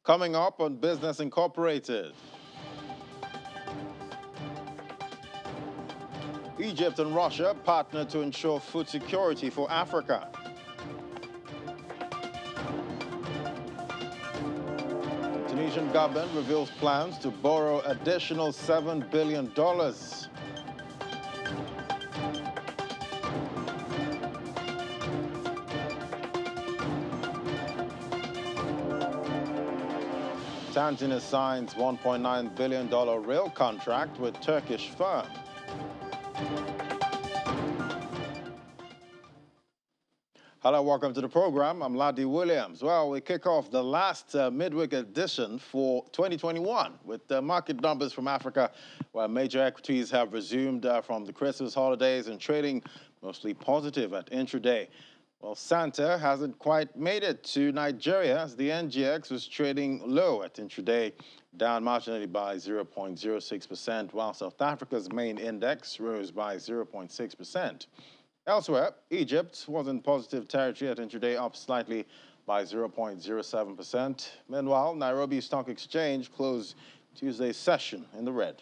Coming up on Business Incorporated. Egypt and Russia partner to ensure food security for Africa. Tunisian government reveals plans to borrow additional $7 billion. Tanzania signs $1.9 billion rail contract with Turkish firm. Hello, welcome to the program. I'm Ladi Williams. Well, we kick off the last midweek edition for 2021 with the market numbers from Africa, where major equities have resumed from the Christmas holidays and trading mostly positive at intraday. Well, Santa hasn't quite made it to Nigeria as the NGX was trading low at intraday, down marginally by 0.06%, while South Africa's main index rose by 0.6%. Elsewhere, Egypt was in positive territory at intraday, up slightly by 0.07%. Meanwhile, Nairobi Stock Exchange closed Tuesday's session in the red.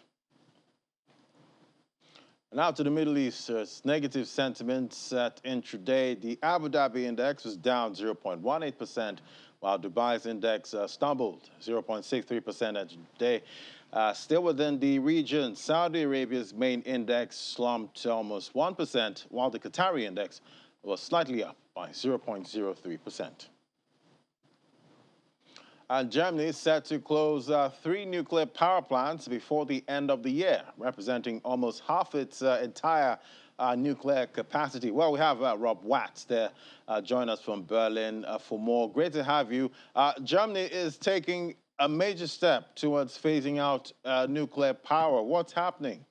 Now to the Middle East, there's negative sentiments at intraday. The Abu Dhabi index was down 0.18%, while Dubai's index stumbled 0.63% at today. Still within the region, Saudi Arabia's main index slumped almost 1%, while the Qatari index was slightly up by 0.03%. And Germany is set to close 3 nuclear power plants before the end of the year, representing almost half its entire nuclear capacity. Well, we have Rob Watts there, join us from Berlin for more. Great to have you. Germany is taking a major step towards phasing out nuclear power. What's happening?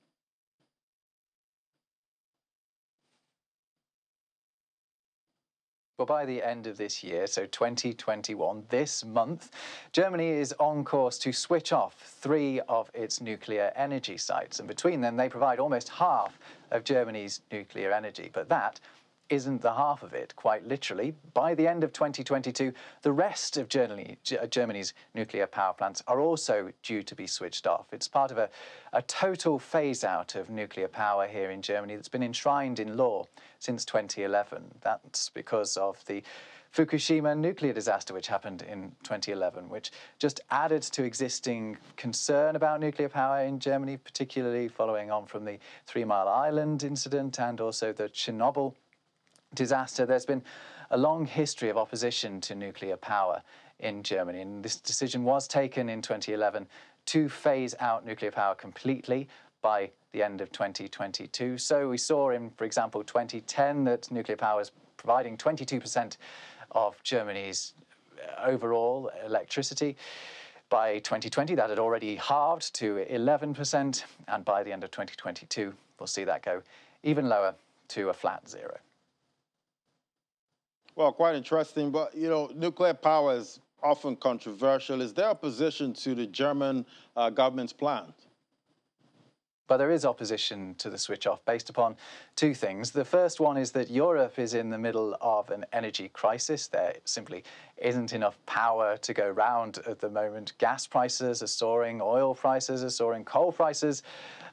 Well, by the end of this year, so 2021, this month, Germany is on course to switch off 3 of its nuclear energy sites. And between them, they provide almost half of Germany's nuclear energy. But that isn't the half of it, quite literally. By the end of 2022, the rest of Germany's nuclear power plants are also due to be switched off. It's part of a total phase-out of nuclear power here in Germany that's been enshrined in law since 2011. That's because of the Fukushima nuclear disaster, which happened in 2011, which just added to existing concern about nuclear power in Germany, particularly following on from the 3 Mile Island incident and also the Chernobyl disaster. There's been a long history of opposition to nuclear power in Germany, and this decision was taken in 2011 to phase out nuclear power completely by the end of 2022. So we saw in, for example, 2010 that nuclear power is providing 22% of Germany's overall electricity. By 2020, that had already halved to 11%, and by the end of 2022, we'll see that go even lower to a flat 0. Well, quite interesting, but, you know, nuclear power is often controversial. Is there opposition to the German government's plans? But there is opposition to the switch off based upon 2 things. The first one is that Europe is in the middle of an energy crisis. There simply isn't enough power to go round at the moment. Gas prices are soaring, oil prices are soaring, coal prices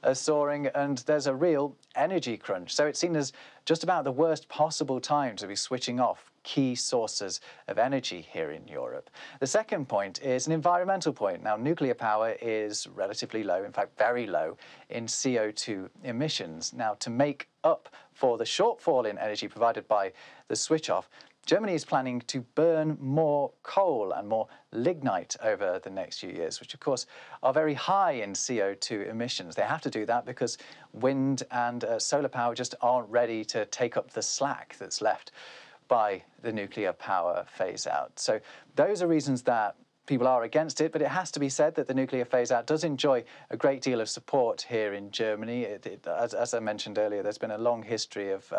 are soaring, and there's a real energy crunch. So it's seen as just about the worst possible time to be switching off key sources of energy here in Europe. The second point is an environmental point. Now, nuclear power is relatively low, in fact, very low in CO2 emissions. Now, to make up for the shortfall in energy provided by the switch off, Germany is planning to burn more coal and more lignite over the next few years, which of course are very high in CO2 emissions. They have to do that because wind and solar power just aren't ready to take up the slack that's left by the nuclear power phase out. So those are reasons that people are against it, but it has to be said that the nuclear phase-out does enjoy a great deal of support here in Germany. As I mentioned earlier, there's been a long history of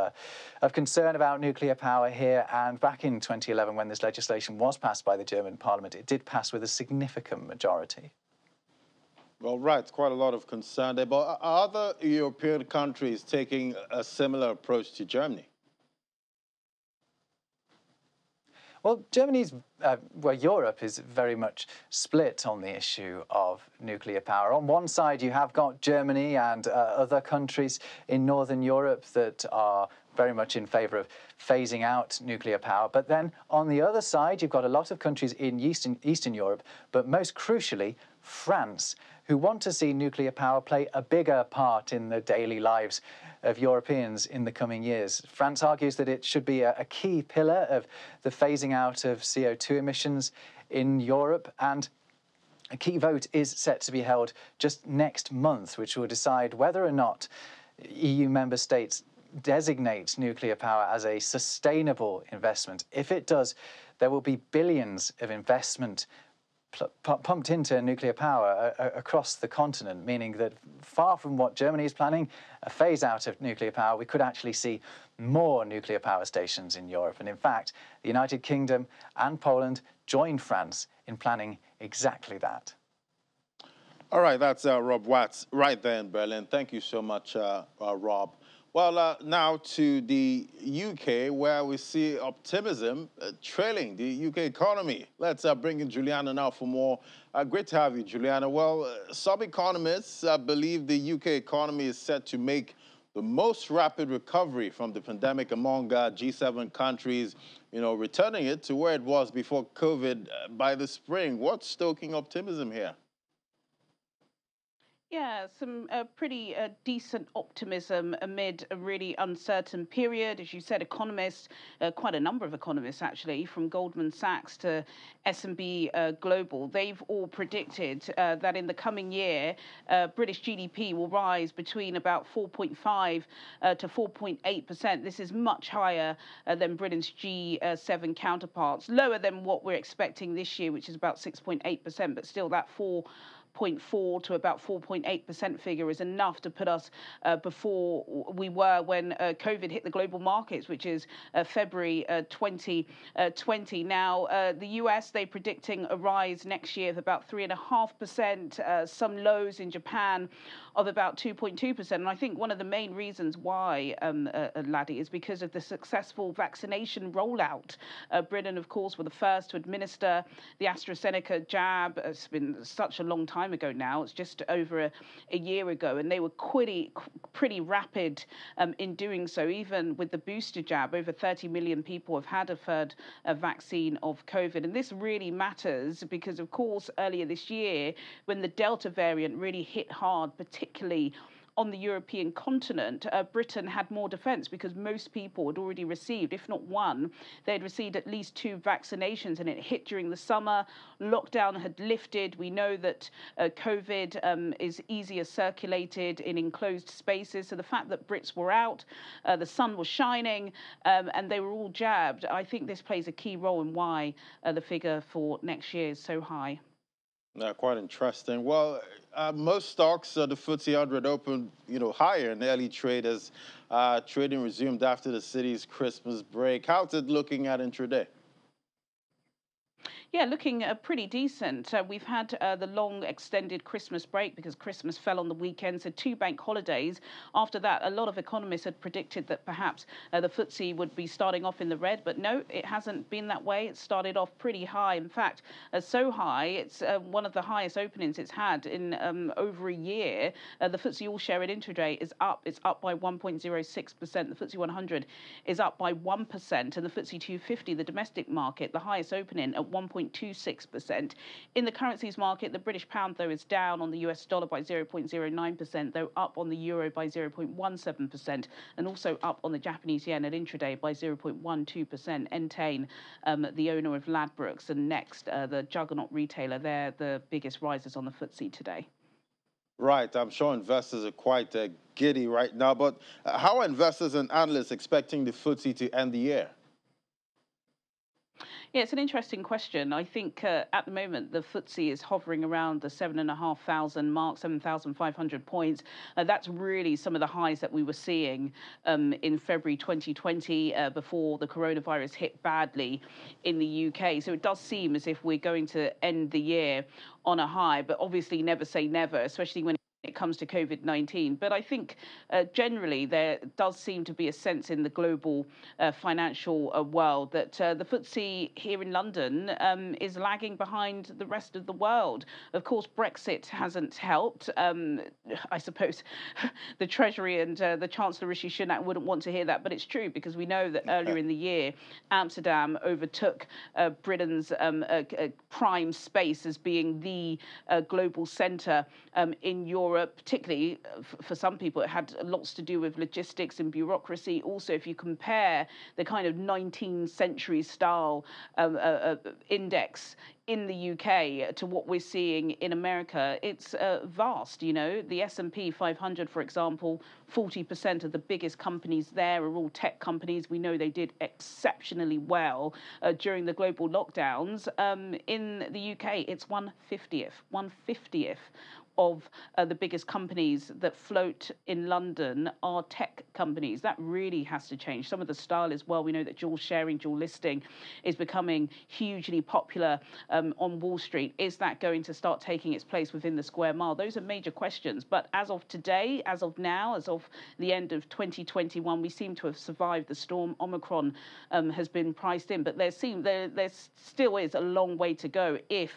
concern about nuclear power here, and back in 2011, when this legislation was passed by the German parliament, it did pass with a significant majority. Well, right, quite a lot of concern there, but are other European countries taking a similar approach to Germany? Well, Europe is very much split on the issue of nuclear power. On one side, you have got Germany and other countries in Northern Europe that are very much in favour of phasing out nuclear power. But then on the other side, you've got a lot of countries in Eastern Europe, but most crucially, France, who want to see nuclear power play a bigger part in the daily lives of Europeans in the coming years. France argues that it should be a key pillar of the phasing out of CO2 emissions in Europe, and a key vote is set to be held just next month, which will decide whether or not EU member states designate nuclear power as a sustainable investment. If it does, there will be billions of investment pumped into nuclear power across the continent, meaning that far from what Germany is planning, a phase out of nuclear power, we could actually see more nuclear power stations in Europe. And in fact, the United Kingdom and Poland joined France in planning exactly that. All right, that's Rob Watts right there in Berlin. Thank you so much, Rob. Well, now to the UK, where we see optimism trailing the UK economy. Let's bring in Juliana now for more. Great to have you, Juliana. Well, some economists believe the UK economy is set to make the most rapid recovery from the pandemic among G7 countries, returning it to where it was before COVID by the spring. What's stoking optimism here? Yeah, some pretty decent optimism amid a really uncertain period. As you said, economists, quite a number of economists actually, from Goldman Sachs to S&P Global, they've all predicted that in the coming year, British GDP will rise between about 4.5 to 4.8%. This is much higher than Britain's G7 counterparts, lower than what we're expecting this year, which is about 6.8%, but still that 4.4 to about 4.8% figure is enough to put us before we were when COVID hit the global markets, which is February 2020. Now, the US, they're predicting a rise next year of about 3.5%, some lows in Japan of about 2.2%. And I think one of the main reasons why, Laddie, is because of the successful vaccination rollout. Britain, of course, were the first to administer the AstraZeneca jab. It's been such a long time ago now. It's just over a year ago, and they were pretty rapid in doing so. Even with the booster jab, over 30 million people have had a third vaccine of COVID. And this really matters because, of course, earlier this year, when the Delta variant really hit hard, particularly on the European continent, Britain had more defence because most people had already received, if not one, they'd received at least 2 vaccinations, and it hit during the summer. Lockdown had lifted. We know that COVID is easier circulated in enclosed spaces. So the fact that Brits were out, the sun was shining, and they were all jabbed, I think this plays a key role in why the figure for next year is so high. Quite interesting. Well, most stocks, the FTSE 100 opened, higher in early trade as trading resumed after the city's Christmas break. How's it looking at intraday? Yeah, looking pretty decent. We've had the long extended Christmas break because Christmas fell on the weekend, so 2 bank holidays. After that, a lot of economists had predicted that perhaps the FTSE would be starting off in the red, but no, it hasn't been that way. It started off pretty high. In fact, so high, it's one of the highest openings it's had in over a year. The FTSE All-Share in intraday is up. It's up by 1.06%. The FTSE 100 is up by 1%, and the FTSE 250, the domestic market, the highest opening at 1.26%. In the currencies market, the British pound, though, is down on the US dollar by 0.09%, though up on the euro by 0.17%, and also up on the Japanese yen at intraday by 0.12%. Entain, the owner of Ladbrokes, and Next, the juggernaut retailer, they're the biggest risers on the FTSE today. Right, I'm sure investors are quite giddy right now, but how are investors and analysts expecting the FTSE to end the year? Yeah, it's an interesting question. I think at the moment the FTSE is hovering around the 7,500 mark, 7,500 points. That's really some of the highs that we were seeing in February 2020 before the coronavirus hit badly in the UK. So it does seem as if we're going to end the year on a high, but obviously never say never, especially when it comes to COVID-19. But I think generally there does seem to be a sense in the global financial world that the FTSE here in London is lagging behind the rest of the world. Of course, Brexit hasn't helped. I suppose the Treasury and the Chancellor Rishi Sunak wouldn't want to hear that, but it's true because we know that earlier in the year, Amsterdam overtook Britain's prime space as being the global centre in Europe, particularly for some people. It had lots to do with logistics and bureaucracy. Also, if you compare the kind of 19th century style index in the UK to what we're seeing in America, it's vast. You know, the S&P 500, for example, 40% of the biggest companies there are all tech companies. We know they did exceptionally well during the global lockdowns. In the UK, it's 1/50th of the biggest companies that float in London are tech companies. That really has to change. Some of the style as well. We know that dual sharing, dual listing is becoming hugely popular on Wall Street. Is that going to start taking its place within the square mile? Those are major questions. But as of today, as of now, as of the end of 2021, we seem to have survived the storm. Omicron has been priced in, but there still is a long way to go if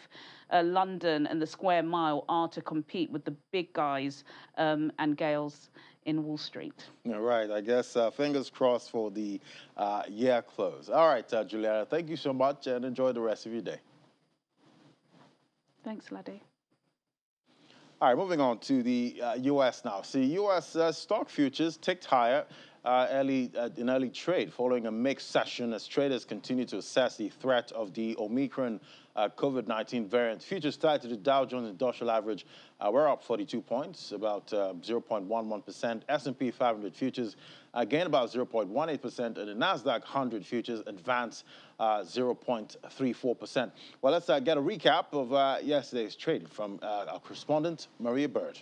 London and the square mile are to compete with the big guys and gales in Wall Street. All right. I guess fingers crossed for the year close. All right, Juliana, thank you so much and enjoy the rest of your day. Thanks, Laddie. All right, moving on to the U.S. now. See, U.S. stock futures ticked higher in early trade following a mixed session as traders continue to assess the threat of the Omicron COVID-19 variant. Futures tied to the Dow Jones Industrial Average were up 42 points, about 0.11%. S&P 500 futures gained about 0.18%, and the Nasdaq 100 futures advanced 0.34%. Well, let's get a recap of yesterday's trade from our correspondent, Maria Bird.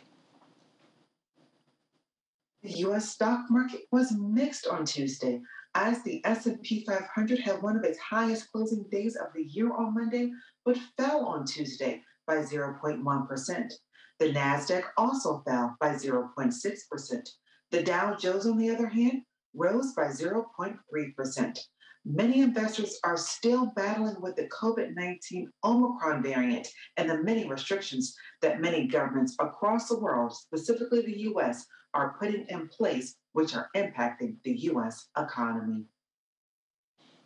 The U.S. stock market was mixed on Tuesday as the S&P 500 had one of its highest closing days of the year on Monday, but fell on Tuesday by 0.1%. The Nasdaq also fell by 0.6%. The Dow Jones, on the other hand, rose by 0.3%. Many investors are still battling with the COVID-19 Omicron variant and the many restrictions that many governments across the world, specifically the U.S., are putting in place, which are impacting the U.S. economy.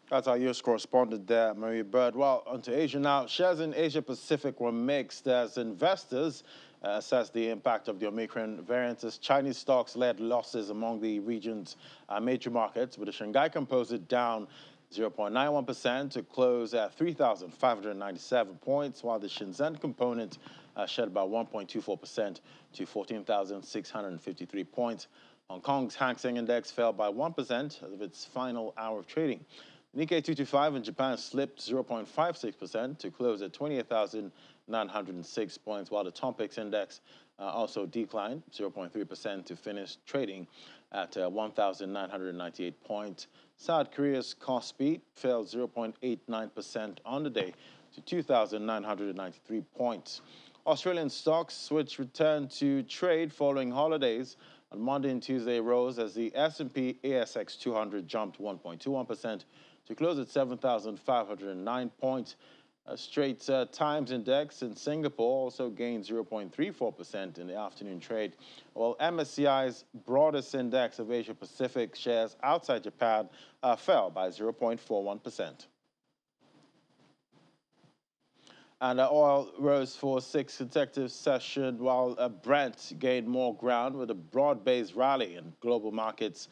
That's our U.S. correspondent there, Maria Bird. Well, on to Asia now. Shares in Asia Pacific were mixed as investors assess the impact of the Omicron variant as Chinese stocks led losses among the region's major markets, with the Shanghai Composite down 0.91% to close at 3,597 points, while the Shenzhen component shed about 1.24% to 14,653 points. Hong Kong's Hang Seng Index fell by 1% of its final hour of trading. Nikkei 225 in Japan slipped 0.56% to close at 28,906 points, while the Topix Index also declined 0.3% to finish trading at 1,998 points. South Korea's Kospi fell 0.89% on the day to 2,993 points. Australian stocks, which returned to trade following holidays on Monday and Tuesday, rose as the S&P ASX 200 jumped 1.21% to close at 7,509 points. Straits Times Index in Singapore also gained 0.34% in the afternoon trade, while MSCI's broadest index of Asia Pacific shares outside Japan fell by 0.41%. And oil rose for a sixth consecutive session, while Brent gained more ground with a broad-based rally in global markets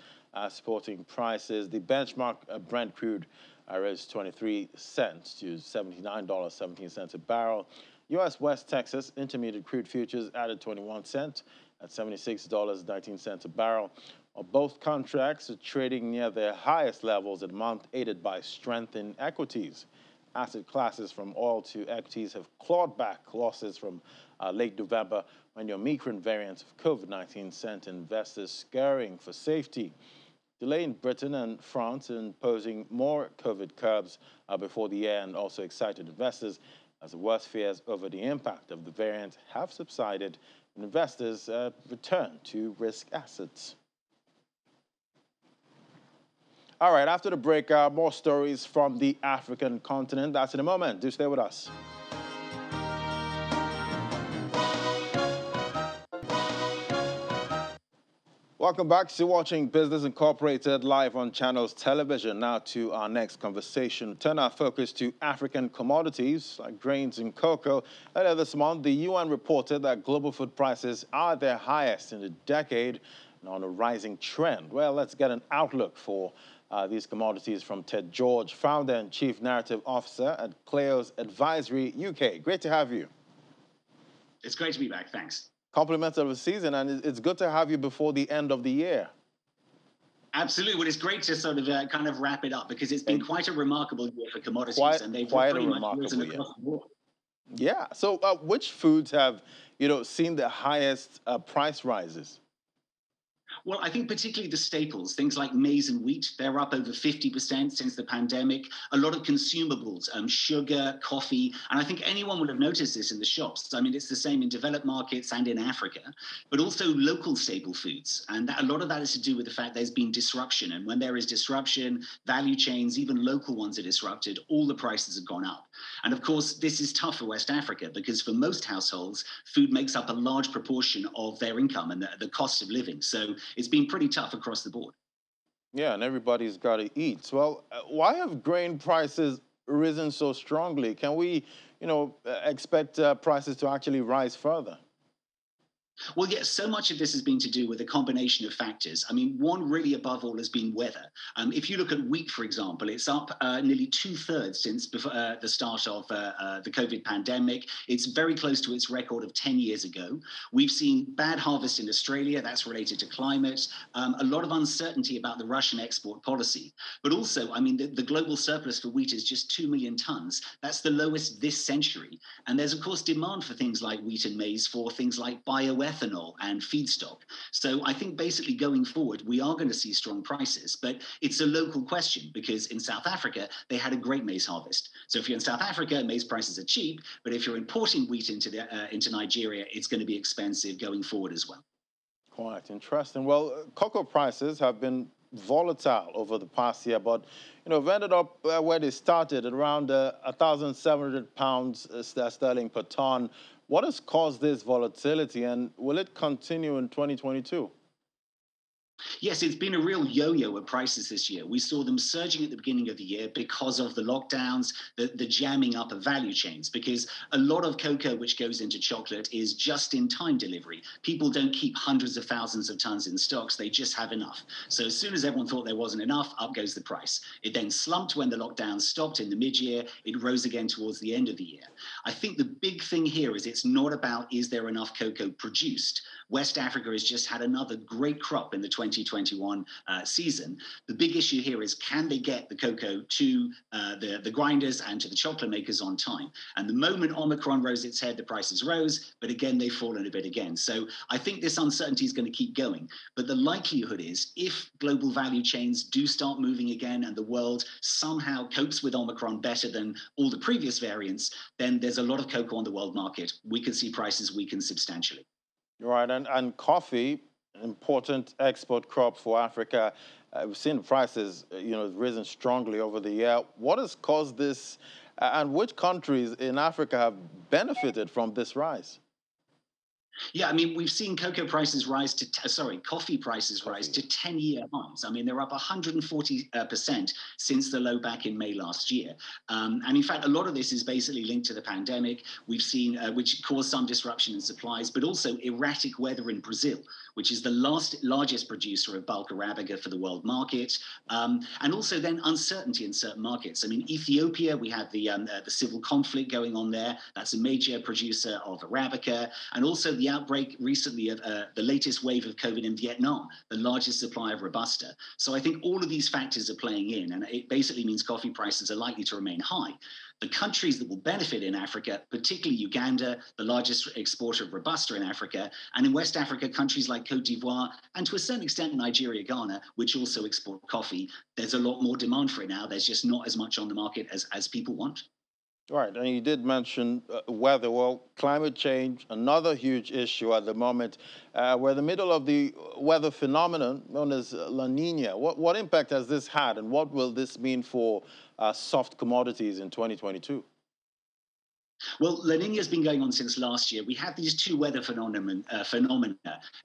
supporting prices. The benchmark Brent crude rose 23 cents to $79.17 a barrel. U.S. West Texas Intermediate crude futures added 21 cents at $76.19 a barrel. Both contracts are trading near their highest levels of the month, aided by strength in equities. Asset classes from oil to equities have clawed back losses from late November when the Omicron variant of COVID-19 sent investors scurrying for safety. Delay in Britain and France in imposing more COVID curbs before the year and also excited investors as the worst fears over the impact of the variant have subsided investors return to risk assets. All right, after the break, more stories from the African continent. That's in a moment. Do stay with us. Welcome back to watching Business Incorporated live on Channels Television. Now to our next conversation. Turn our focus to African commodities like grains and cocoa. Earlier this month, the UN reported that global food prices are their highest in a decade and on a rising trend. Well, let's get an outlook for these commodities from Ted George, founder and chief narrative officer at Cleo's Advisory UK. Great to have you. It's great to be back. Thanks. Compliments of the season, and it's good to have you before the end of the year. Absolutely. Well, it's great to sort of kind of wrap it up because it's been quite a remarkable year for commodities, and they've pretty much risen across the board. Yeah. So, which foods have seen the highest price rises? Well, I think particularly the staples, things like maize and wheat, they're up over 50% since the pandemic. A lot of consumables, sugar, coffee, and I think anyone will have noticed this in the shops. I mean, it's the same in developed markets and in Africa, but also local staple foods. And a lot of that is to do with the fact there's been disruption. And when there is disruption, value chains, even local ones are disrupted, all the prices have gone up. And of course, this is tough for West Africa because for most households, food makes up a large proportion of their income and the cost of living. So it's been pretty tough across the board. Yeah, and everybody's got to eat. Well, why have grain prices risen so strongly? Can we, expect prices to actually rise further? Well, yes, so much of this has been to do with a combination of factors. I mean, one really above all has been weather. If you look at wheat, for example, it's up nearly 2/3 since the start of the COVID pandemic. It's very close to its record of 10 years ago. We've seen bad harvest in Australia. That's related to climate. A lot of uncertainty about the Russian export policy. But also, I mean, the global surplus for wheat is just 2 million tons. That's the lowest this century. And there's, of course, demand for things like wheat and maize for things like bioethanol and feedstock. So I think basically going forward, we are going to see strong prices, but it's a local question because in South Africa, they had a great maize harvest. So if you're in South Africa, maize prices are cheap, but if you're importing wheat into Nigeria, it's going to be expensive going forward as well. Quite interesting. Well, cocoa prices have been volatile over the past year, but have ended up where they started at around 1,700 pounds sterling per ton. What has caused this volatility, and will it continue in 2022? Yes, it's been a real yo-yo of prices this year. We saw them surging at the beginning of the year because of the lockdowns, the jamming up of value chains, because a lot of cocoa which goes into chocolate is just-in-time delivery. People don't keep hundreds of thousands of tons in stocks. They just have enough. So as soon as everyone thought there wasn't enough, up goes the price. It then slumped when the lockdowns stopped in the mid-year. It rose again towards the end of the year. I think the big thing here is it's not about is there enough cocoa produced. West Africa has just had another great crop in the 2021 season. The big issue here is can they get the cocoa to the grinders and to the chocolate makers on time? And the moment Omicron rose its head, the prices rose, but again, they've fallen a bit again. So I think this uncertainty is going to keep going. But the likelihood is if global value chains do start moving again and the world somehow copes with Omicron better than all the previous variants, then there's a lot of cocoa on the world market. We could see prices weaken substantially. Right, and coffee, an important export crop for Africa. We've seen the prices, risen strongly over the year. What has caused this, and which countries in Africa have benefited from this rise? Yeah, I mean, we've seen coffee prices rise to 10-year highs. I mean, they're up 140% since the low back in May last year. And in fact, a lot of this is basically linked to the pandemic. We've seen, which caused some disruption in supplies, but also erratic weather in Brazil, which is the largest producer of bulk Arabica for the world market. And also then uncertainty in certain markets. I mean, Ethiopia, we have the civil conflict going on there. That's a major producer of Arabica. And also the outbreak recently of the latest wave of COVID in Vietnam, the largest supplier of Robusta. So I think all of these factors are playing in, and it basically means coffee prices are likely to remain high. The countries that will benefit in Africa, particularly Uganda, the largest exporter of Robusta in Africa, and in West Africa, countries like Cote d'Ivoire, and to a certain extent Nigeria, Ghana, which also export coffee. There's a lot more demand for it now. There's just not as much on the market as people want. Right, and you did mention weather. Well, climate change, another huge issue at the moment. We're in the middle of the weather phenomenon known as La Nina. What impact has this had, and what will this mean for soft commodities in 2022? Well, La Nina has been going on since last year. We have these two weather phenomena,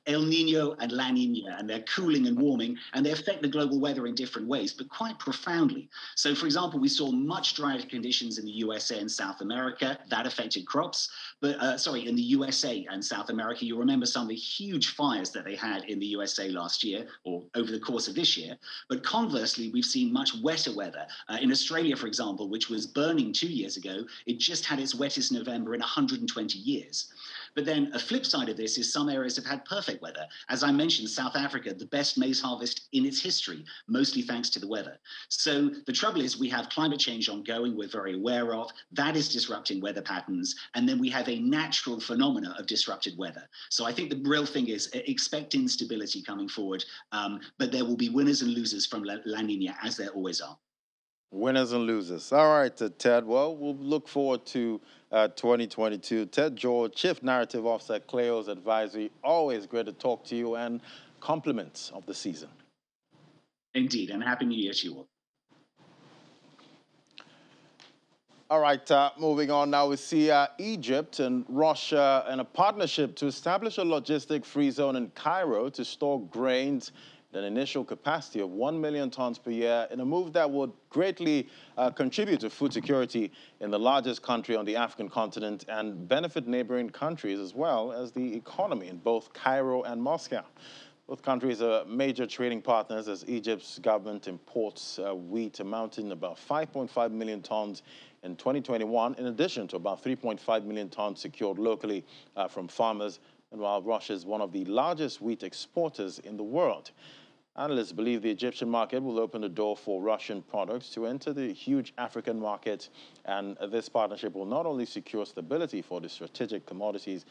El Nino and La Nina, and they're cooling and warming, and they affect the global weather in different ways, but quite profoundly. So, for example, we saw much drier conditions in the USA and South America. That affected crops. But, in the USA and South America, you remember some of the huge fires that they had in the USA last year, or over the course of this year. But conversely, we've seen much wetter weather. In Australia, for example, which was burning 2 years ago, it just had its wettest November in 120 years. But then a flip side of this is some areas have had perfect weather. As I mentioned, South Africa, the best maize harvest in its history, mostly thanks to the weather. So the trouble is we have climate change ongoing, we're very aware of. That is disrupting weather patterns. And then we have a natural phenomena of disrupted weather. So I think the real thing is expect instability coming forward, but there will be winners and losers from La Nina, as there always are. Winners and losers. All right, Ted. Well, we'll look forward to 2022. Ted George, Chief Narrative Officer at Cleo's Advisory. Always great to talk to you, and compliments of the season. Indeed, and Happy New Year to you all. All right, moving on now, we see Egypt and Russia in a partnership to establish a logistic free zone in Cairo to store grains at an initial capacity of 1 million tons per year, in a move that would greatly contribute to food security in the largest country on the African continent and benefit neighboring countries as well as the economy in both Cairo and Moscow. Both countries are major trading partners as Egypt's government imports wheat amounting about 5.5 million tons in 2021, in addition to about 3.5 million tons secured locally from farmers, and while Russia is one of the largest wheat exporters in the world. Analysts believe the Egyptian market will open the door for Russian products to enter the huge African market, and this partnership will not only secure stability for the strategic commodities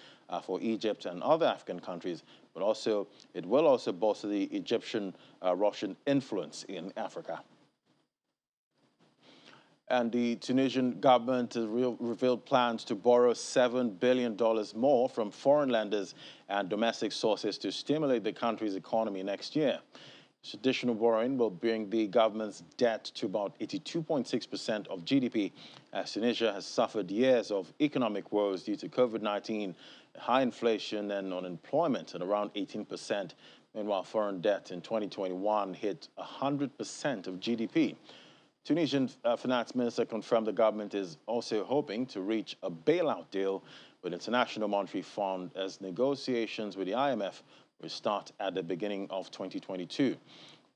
for Egypt and other African countries, but also it will also bolster the Egyptian-Russian influence in Africa. And the Tunisian government has revealed plans to borrow $7 billion more from foreign lenders and domestic sources to stimulate the country's economy next year. This additional borrowing will bring the government's debt to about 82.6% of GDP, as Tunisia has suffered years of economic woes due to COVID-19, high inflation and unemployment at around 18%. Meanwhile, foreign debt in 2021 hit 100% of GDP. Tunisian finance minister confirmed the government is also hoping to reach a bailout deal with the International Monetary Fund as negotiations with the IMF will start at the beginning of 2022.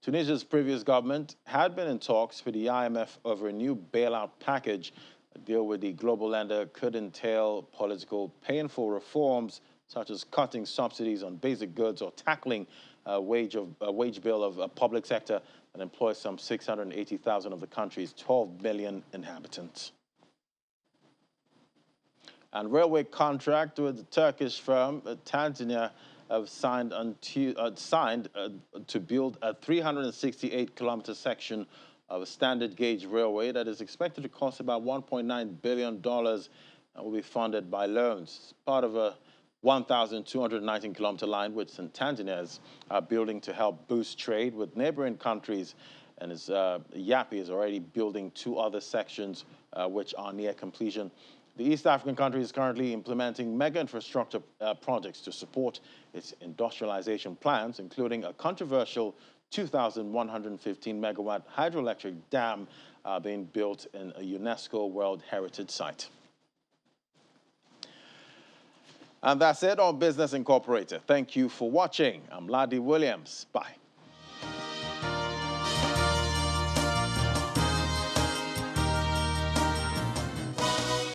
Tunisia's previous government had been in talks with the IMF over a new bailout package. A deal with the global lender could entail political painful reforms such as cutting subsidies on basic goods or tackling a wage bill of a public sector that employs some 680,000 of the country's 12 million inhabitants. And railway contract with the Turkish firm Tanzania have signed to build a 368-kilometer section of a standard gauge railway that is expected to cost about $1.9 billion and will be funded by loans. It's part of a 1,219-kilometer line which Tanzania is building to help boost trade with neighboring countries, and YAPI is already building 2 other sections which are near completion. The East African country is currently implementing mega infrastructure projects to support its industrialization plans, including a controversial 2,115-megawatt hydroelectric dam being built in a UNESCO World Heritage Site. And that's it on Business Incorporated. Thank you for watching. I'm Ladi Williams. Bye.